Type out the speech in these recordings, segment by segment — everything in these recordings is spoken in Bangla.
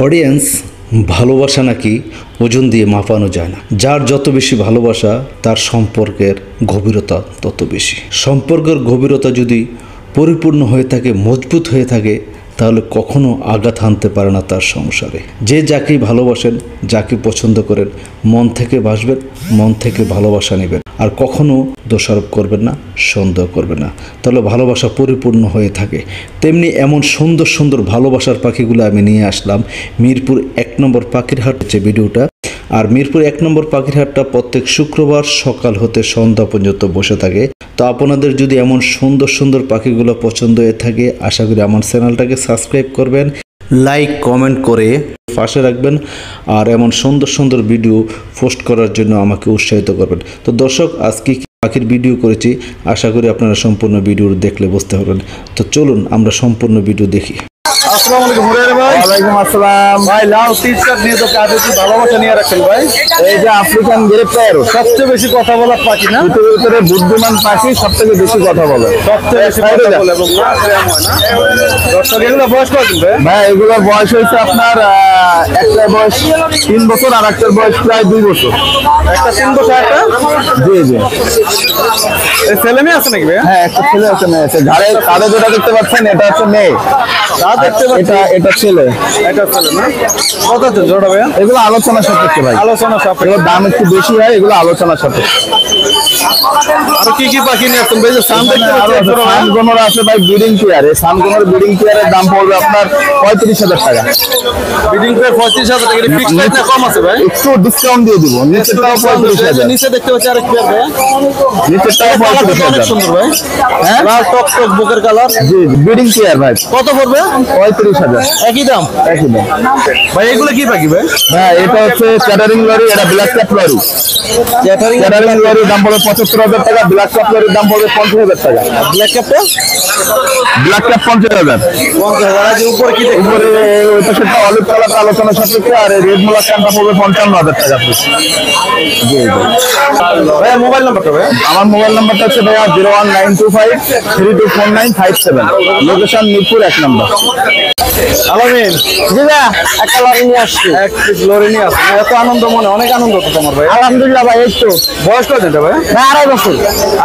অডিয়েন্স, ভালোবাসা নাকি ওজন দিয়ে মাপানো যায় না। যার যত বেশি ভালোবাসা তার সম্পর্কের গভীরতা তত বেশি। সম্পর্কের গভীরতা যদি পরিপূর্ণ হয়ে থাকে, মজবুত হয়ে থাকে, তাহলে কখনো আঘাত হানতে পারে না তার সংসারে। যে যাকেই ভালোবাসেন, যাকে পছন্দ করেন, মন থেকে বাসবেন, মন থেকে ভালোবাসা নেবেন, আর কখনো দোষারোপ করবেন না, সন্দেহ করবেন না, তাহলে ভালোবাসা পরিপূর্ণ হয়ে থাকে। তেমনি এমন সুন্দর সুন্দর ভালোবাসার পাখিগুলো আমি নিয়ে আসলাম মিরপুর 1 নম্বর পাখির হাট হচ্ছে ভিডিওটা। আর মিরপুর 1 নম্বর পাখির হাটটা প্রত্যেক শুক্রবার সকাল হতে সন্ধ্যা পর্যন্ত বসে থাকে। তো আপনাদের যদি এমন সুন্দর সুন্দর পাখিগুলো পছন্দ হয়ে থাকে, আশা করি আমার চ্যানেলটাকে সাবস্ক্রাইব করবেন, লাইক কমেন্ট করে পাশে রাখবেন, আর এমন সুন্দর সুন্দর ভিডিও পোস্ট করার জন্য আমাকে উৎসাহিত করবেন। তো দর্শক, আজকে পাখির ভিডিও করেছি, আশা করি আপনারা সম্পূর্ণ ভিডিও দেখলে বুঝতে পারবেন। তো চলুন আমরা সম্পূর্ণ ভিডিও দেখি। আসসালামু আলাইকুম হুরায়রা ভাই। ওয়ালাইকুম আসসালাম ভাই। লাল টি-শার্ট নিয়ে তো কাজে কি ভালোবাসা নিয়ে রাখেন ভাই। এই যে আফ্রিকান গ্রে প্যারট, সবচেয়ে বেশি কথা বলা পাখি না, ভিতরে বুদ্ধিমান পাখি, সবথেকে বেশি কথা বলে, সবচেয়ে বেশি কথা বলে এবং না প্রেম হয় না। দর্শক, এগুলো বয়স কত ভাই? ভাই এগুলো বয়স হচ্ছে আপনার একটা বয়স 3 বছর আর একটার বয়স প্রায় 2 বছর। একটা 3 বছর, একটা জি জি। এই ছেলে মেয়ে আছে নাকি ভাই? হ্যাঁ, একটা ছেলে আছে, মেয়ে আছে। ঘাড়ে কাঁধে যেটা দেখতে পাচ্ছেন এটা হচ্ছে মেয়ে, এটা ছেলে, এটা ছেলে না। কত আছে জোড়া ভাই? এগুলো আলোচনা সাপেক্ষে ভাই, আলোচনা সাপেক্ষে। এগুলোর দাম একটু বেশি হয়, এগুলো আলোচনা সাপেক্ষে। আর কি কি পাখি নিয়ে আসছেন ভাই? যে সান দেখতে পাচ্ছেন, সানগোনরা আছে ভাই, ব্রিডিং পেয়ার। এই সানগোনর ব্রিডিং পেয়ারের দাম পড়বে আপনার 35,000 টাকা। ব্রিডিং পেয়ার 35,000 টাকা। এটা ফিক্সড প্রাইস না কম আছে ভাই? একটু ডিসকাউন্ট দিয়ে দিব। নিচেরটাও 35,000। নিচে দেখতে পাচ্ছেন আরেক পেয়ার ভাই, নিচেরটাও 35,000। সুন্দর ভাই, হ্যাঁ, লাল টক টক বুকের কালার। জি, ব্রিডিং পেয়ার ভাই। কত পড়বে? 35,000। একই দাম, একই দাম ভাই। এগুলো কি পাখি ভাই? হ্যাঁ, এটা হচ্ছে চ্যাটারিং লরি, এটা ব্ল্যাক ক্যাপ লরি। চ্যাটারিং লরির দাম পড়বে 75,000 টাকা, ব্ল্যাক ক্যাপ লরির দাম পড়বে 50,000 টাকা। ব্ল্যাক ক্যাপটা, ব্ল্যাক ক্যাপ 50,000। 50,000। আর উপরে কি দেখতে? উপরে ওইটা সেটা অলিভ কালার আলোচনা সাপেক্ষে, আর রেড মোলা ক্যানটা পড়বে 55,000 টাকা। জি জি ভাই। মোবাইল নাম্বারটা ভাই? আমার মোবাইল নাম্বারটা হচ্ছে ভাইয়া 01925324957। লোকেশন মিরপুর 1 নম্বর। আলামিন জি ভাই, একটা লরি নিয়ে আসছি। এক পিস লরি নিয়ে আসছি, এত আনন্দ, মনে অনেক আনন্দ তো তোমার ভাই? আলহামদুলিল্লাহ ভাই। এই তো বয়স কত এটা ভাই? 2.5 বছর।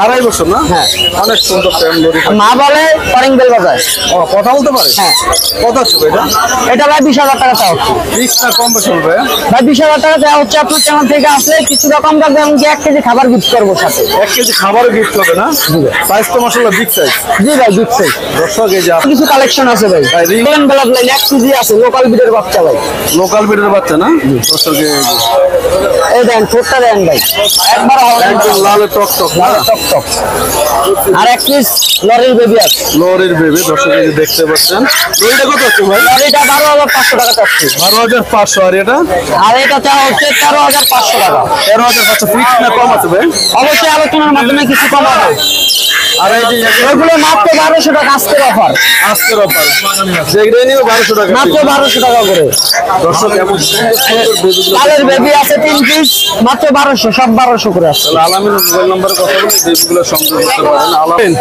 2.5 বছর না? হ্যাঁ। অনেক সুন্দর প্রেম লরি। মা বলে কলিং বেল বাজায়। ও, কথা বলতে পারে? হ্যাঁ। কত আছে ভাই এটা? এটা ভাই 20,000 টাকা চাও। ফিক্স না কম বেশি হবে ভাই? 20,000 টাকা দেওয়া হচ্ছে। আপনার চ্যানেল থেকে আসলে কিছু রকম রাখবে, আমি 1 কেজি খাবার গিফট করবো সাথে। 1 কেজি খাবারও গিফট হবে না? সাইজ তো মাশাআল্লাহ বিগ সাইজ। জি ভাই, বিগ সাইজ। দর্শক, এই যে কিছু কালেকশন আছে ভাই। রিং বেলার লাইন 1 কেজি আছে, লোকাল বিডের বাচ্চা ভাই। লোকাল বিডের বাচ্চা না? দর্শক, এই দেন ছোটটা দেন ভাই, একবার একদম লাল টক টক, লাল টক টক। আর 1 পিস লরির বেবি আছে, লরির বেবি। দর্শক, এই যে দেখতে পাচ্ছেন। লরিটা কত আছে ভাই? লরিটা 12,500 টাকা চাচ্ছি। 12,500। আর এটা? আর এটা চা হচ্ছে 13,500 টাকা। 13,500। ফিক্স না কম আছে ভাই? অবশ্যই আলোচনার মাধ্যমে কিছু কম হবে। আর এই যে এগুলো মাত্র 1200 টাকা আজকের অফার। আজকের অফার যেগুলো নিও 1200 টাকা, মাত্র 1200 টাকা করে। দর্শক, এমন লালের বেবি আছে 3 পিস, মাত্র 1200, সব 1200 করে আছে। তাহলে আলামিনের মোবাইল নম্বরে কথা বলে বেবিগুলো সংগ্রহ করতে পারেন। আলামিন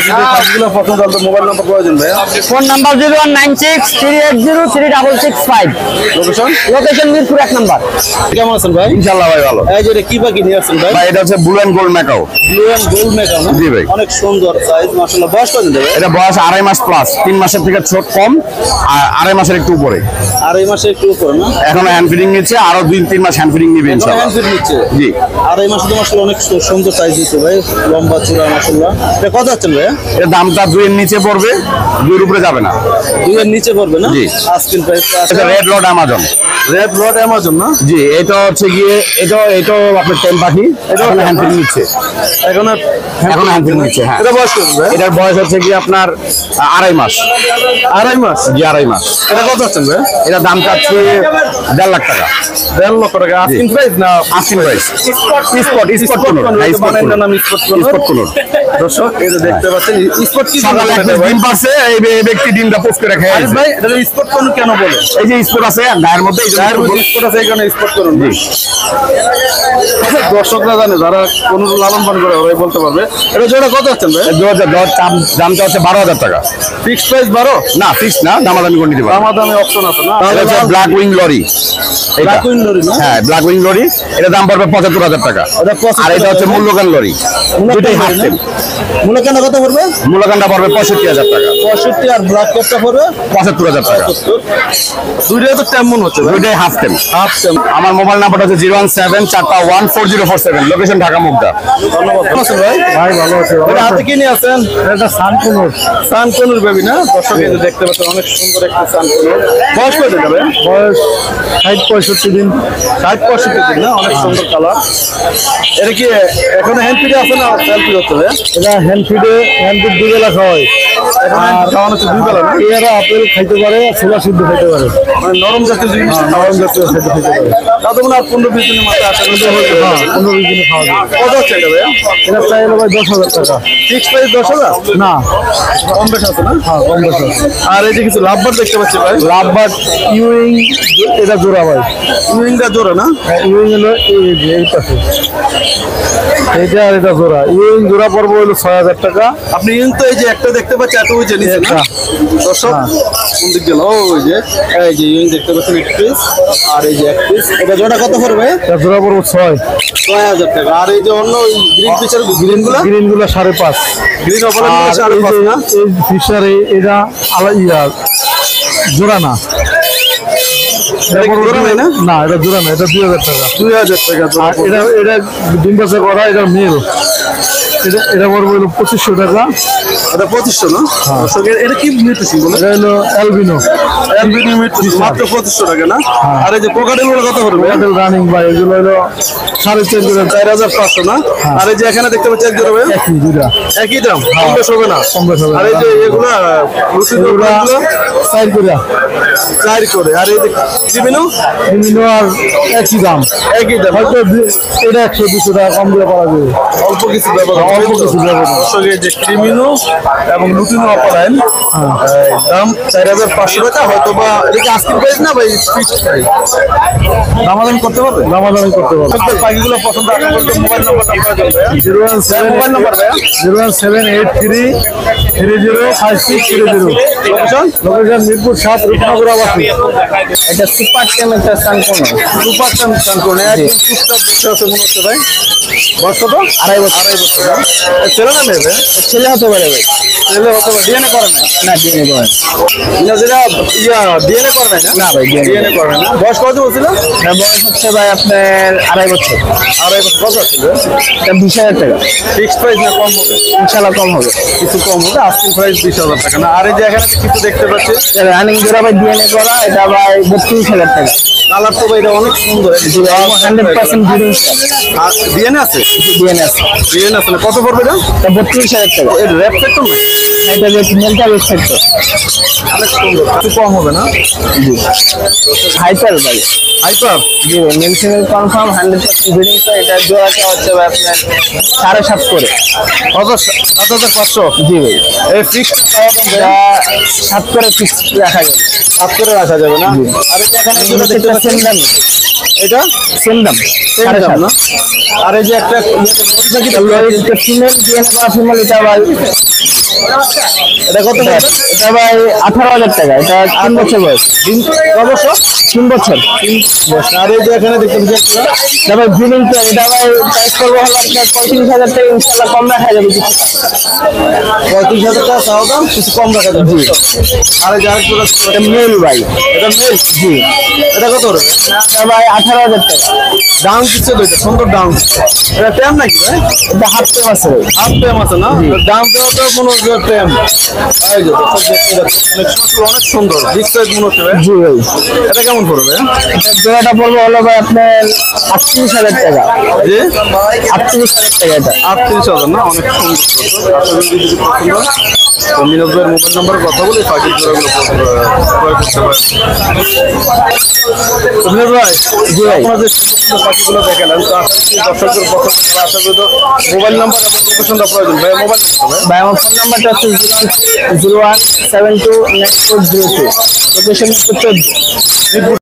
যদি কাজগুলো পছন্দ হয় তো মোবাইল নাম্বার প্রয়োজন ভাই? Phone number 01963803665। লোকেশন মিরপুর 1 নম্বর। কেমন আছেন ভাই? ইনশাআল্লাহ ভাই ভালো। এই যে কি পাখি নিয়ে আসছেন ভাই? ভাই এটা হচ্ছে blue and gold macaw. Blue and gold macaw না? জি ভাই, অনেক সুন্দর সাইজ মাশাআল্লাহ। বয়স কত ভাই? এটা বয়স 2.5 মাস প্লাস, 3 মাসের থেকে ছোট কম, আর 2.5 মাসের একটু উপরে। 2.5 মাসের একটু উপরে না? এখন হ্যান্ড ফিডিং নিচ্ছে, আরো 2-3 মাস হ্যান্ড ফিডিং নিবে ইনশাআল্লাহ। হ্যান্ড ফিড নিচ্ছে? জি। 2.5 মাসে তো মাশাআল্লাহ অনেক সুন্দর সাইজ দিচ্ছে ভাই, লম্বা চূড়া মাশাআল্লাহ। এটা কত আছে ভাই? এর দামটা 2 এর নিচে পড়বে, 2 এর উপরে যাবে না। 2 এর নিচে পড়বে না? জি। আজকের প্রাইস এটা রেড লট অ্যামাজন। রেড লট অ্যামাজন না? জি। এটা হচ্ছে গিয়ে এটা আপনার টেম পাখি, এটা হ্যান্ড ফিডিং নিচ্ছে এখন হ্যান্ড ফিডিং নিচ্ছে। হ্যাঁ। এটা বয়স কত ভাই? এটার বয়স হচ্ছে কি আপনার 2.5 মাস। 2.5 মাস? জি, 2.5 মাস। এটা কত আছেন ভাই? এটা দাম চাচ্ছে 1.5 লাখ টাকা। 1.5 লক্ষ টাকা আস্কিং প্রাইস না? Asking price. স্পট কোন নাম? স্পট কোন। দর্শক, এই যে দেখতে পাচ্ছেন স্পট কি সকালে ডিম পাচ্ছে, এই ব্যক্তি ডিমটা পোস্ট করে খায় ভাই। এটা স্পট করুন কেন বলে? এই যে স্পোর্ট আছে গায়ের মধ্যে, গায়ের মধ্যে স্পট আছে, এই কারণে স্পট করুন। দর্শকরা জানে, যারা কোন লালন পালন করে ওরাই বলতে পারবে। এটা জোড়া কত আছেন ভাই? দামটা হচ্ছে 12,000 টাকা। Fixed price 12? না ফিক্স না, দামাদামি করে নিতে পারবেন। দামাদামি অপশন আছে না? এটা হচ্ছে black wing lorry. Black wing lorry না? হ্যাঁ ব্ল্যাক উইং লরি, এটা দাম পড়বে 75,000 টাকা। এটা 75,000 আর এটা হচ্ছে মূল্যকান লরি, দুটোই হাফ টেম। মূল্যকানটা কত পড়বে? মূল্যকানটা পড়বে 65,000 টাকা। 65, আর ব্ল্যাক ক্যাপটা পড়বে 75,000 টাকা। দুইটাই তো তেমন হচ্ছে ভাই। দুটোই হাফ টেম। হাফ টেম। আমার মোবাইল নাম্বারটা হচ্ছে 017414047, লোকেশন ঢাকা মুগদা। ধন্যবাদ। কেমন আছেন ভাই? ভাই ভালো আছে। এটা হাতে কি নিয়ে আছেন? এটা সানকুনুর সানকনুর বেবি না? দর্শক এই যে দেখতে পাচ্ছেন, অনেক সুন্দর একটা সানকনুর। বয়স কত যাবে? বয়স 60-65 দিন। 60-65 দিন না? অনেক সুন্দর কালার। এটা কি এখন হ্যান্ড ফিডে আছে না সেলফি হচ্ছে ভাই? এটা হ্যান্ড ফিড দুবেলা খাওয়াই। এখন খাওয়ানো হচ্ছে দুই বেলা না? এরা আপেল খাইতে পারে, ছোলা সিদ্ধ খাইতে পারে, মানে নরম জাতীয় জিনিস নরম জাতীয় খাইতে খাইতে পারে। তাতে মনে হয় 15-20 দিনের মাথায় আসা কিন্তু হয়ে যাবে। 15-20 দিনে খাওয়া যাবে। কত হচ্ছে এটা ভাইয়া? এটা চাই হলো ভাই 10,000 টাকা। Fix price 10,000? না, কম বেশ আছে না? হ্যাঁ কম বেশি। আর এই যে কিছু লাভবার দেখতে পাচ্ছি ভাই। লাভবার্ড ইউইং, এটা জোড়া ভাই। উইংটা জোড়া না? ইউইং হলো এই যে এই পাশে, এইটা আর এটা জোড়া। ইউইং জোড়া পড়বো হলো 6,000 টাকা। আপনি কিন্তু এই যে একটা দেখতে পাচ্ছি, এত ওই যে নিচে না? দর্শক কোন দিক গেল? ওই যে এই যে ইউইং দেখতে পাচ্ছেন এক পিস, আর এই যে এক পিস। এটা জোড়া কত পড়বে? এটা জোড়া পড়বো 6,000 টাকা। আর এই যে অন্য ওই গ্রিন পিসের গ্রিন গুলা, গ্রিন গুলো 5.5। গ্রিন অপরাধ আর এই যে 5.5 না? এই ফিশার এটা আলাদা জোড়া না। এটা কি জোড়া নাই না? না এটা জোড়া না, এটা 2,000 টাকা। 2,000 টাকা জোড়া আর পড়বে। এটা ডিম বাচ্চা করা, এটা মেল। এটা পড়বে হলো 2500 টাকা। এটা 2500 না? দর্শক এটা কি নিতেছি বলে? এটা হলো অ্যালবিনো এলবিডি মাত্র 2500 টাকা না? আর এই যে কোকাটেল গুলো কত পড়বে? মডেল রানিং ভাই, এগুলো হলো 4,500 টাকা। 4,500 না? আর এই যে এখানে দেখতে পাচ্ছি এক জোড়া ভাই, একই দুটা একই দাম, কম বেশ হবে না? কম বেশ হবে না। আর এই যে এগুলা লুচি এগুলা গুলো 4 করে। 4 করে। আর এই যে ডিমিনো বিভিন্ন আর একই দাম। একই দাম না? হয়তো এটা 100-200 টাকা কম দিয়ে পাওয়া যাবে। অল্প কিছু ব্যবধান, অল্প কিছু ব্যবধান। দর্শক এই যে ক্রিমিনো এবং লুটিনো অপালাইন দাম 4,500 টাকা। হয়তো বা এটা কি আস্কিং প্রাইস না ভাই? Fixed price. দামাদামি করতে পারবে? দামাদামি করতে পারবে। আপনার পাখিগুলো পছন্দ আসলে মোবাইল নাম্বারটা আপনার দেবেন। 017 মোবাইল নাম্বার ভাইয়া? 01783305630। লোকেশন? লোকেশন মিরপুর 7, রূপনগর আবাসী। এটা সুপার টেম একটা সানকোনো। সুপার চ্যাম্পিয়ন করে একদম টুকটাক দেখতে আছে মনে হচ্ছে ভাই। বয়স কত? 2.5 বছর। 2.5 বছর না? এ ছেলে না মেয়ে ভাই? ছেলে হতে পারে ভাই। ছেলে হতে পারে। ডিএনএ করে নাই? না ডিএনএ করে না যেটা ডিএনএ করে নাই না? না ভাই ডিএনএ। ডিএনএ করে না। বয়স কত বলছিল? বয়স হচ্ছে ভাই আপনার 2.5 বছর। 2.5 বছর। কত ছিল? এটা 20,000 টাকা। ফিক্সড প্রাইস না কম হবে? ইনশাল্লাহ কম হবে। কিছু কম হবে। আস্কিং প্রাইস 20,000 টাকা না? আর এই যে এখানে কিছু দেখতে পাচ্ছি, রানিং জোড়া ভাই ডিএনএ করা, এটা ভাই 32,000 টাকা। কালার তো ভাই এটা অনেক সুন্দর। 100% ব্রিডিং আর ডিএনএ আছে? ডিএনএ আছে। ডিএনএ আছে না? কত পড়বে এটা? এটা 32,000 টাকা। এর র্যাপ সেক্টর না? এটা যে মেলটা ওয়েবসাইট তো অনেক সুন্দর। কিছু কম হবে না? হাইপার ভাই। হাইপার জি ভাই মেল ফিমেল কনফার্ম 100% ব্রিডিং তো। এটা জোড়াটা হচ্ছে ভাই আপনার 7.5 করে। কত? 7,500। জি ভাই এই ফিক্সড এটা 7 করে ফিক্স রাখা যাবে। 7 করে রাখা যাবে না? আর এই যে এখানে যেটা দেখতে পাচ্ছি, সেম দাম। এটা সেম দাম same দাম 7.5 না? আর এই যে একটা ফিমেল ডিএনএ করা ফিমেল, এটা ভাই এটা কত পড়বে? এটা ভাই 18,000 টাকা। এটা 3 বছর বয়স। অবশ্য 3 বছর। আর এই যে এখানে দেখতে পাচ্ছি একটা, এটা ভাই ব্রিডিং প্ল্যান। এটা ভাই প্রাইস করবো হলো আপনার 35,000 টাকা। ইনশাল্লাহ কম রাখা যাবে কিছু। 35,000 টাকা চাও দাম, কিছু কম রাখা যাবে। আর এই যে আরেকটা এটা মেল ভাই। এটা মেল। জি এটা কত পড়বে? এটা ভাই 18,000 টাকা। ডাউন দিচ্ছে তো, এটা সুন্দর ডাউন। এটা ট্যাম নাকি ভাই? এটা হাফ টাইম আছে ভাই। হাফ ট্যাম আছে না? দাম দেওয়া তো মনে হচ্ছে ট্যাম। এই যে দর্শক দেখতে পাচ্ছেন, অনেক সুন্দর, অনেক সুন্দর। বিগ সাইজ মনে হচ্ছে ভাই। জি ভাই এটা কেমন পড়বে? এটা জোড়াটা পড়বে হলো ভাই আপনার 38,000 টাকা। যে 38,000 টাকা এটা। 38,000 না? অনেক সুন্দর। আশা করি যদি পছন্দ হয় তো মিনাজ ভাইয়ের মোবাইল নাম্বারে কথা বলে পাখির জোড়াগুলো ক্রয় করতে পারেন। তো মিনাজ ভাই, জি ভাই আপনারা যে সুন্দর সুন্দর পাখিগুলো দেখালেন, তো আশা করি দর্শকদের পছন্দ হবে। আশা করি তো মোবাইল নাম্বার এবং লোকেশনটা প্রয়োজন ভাই। মোবাইল ভাই আমার ফোন নাম্বার নাম্বারটা হচ্ছে 0172 নেক্সট 402, লোকেশন হচ্ছে 14।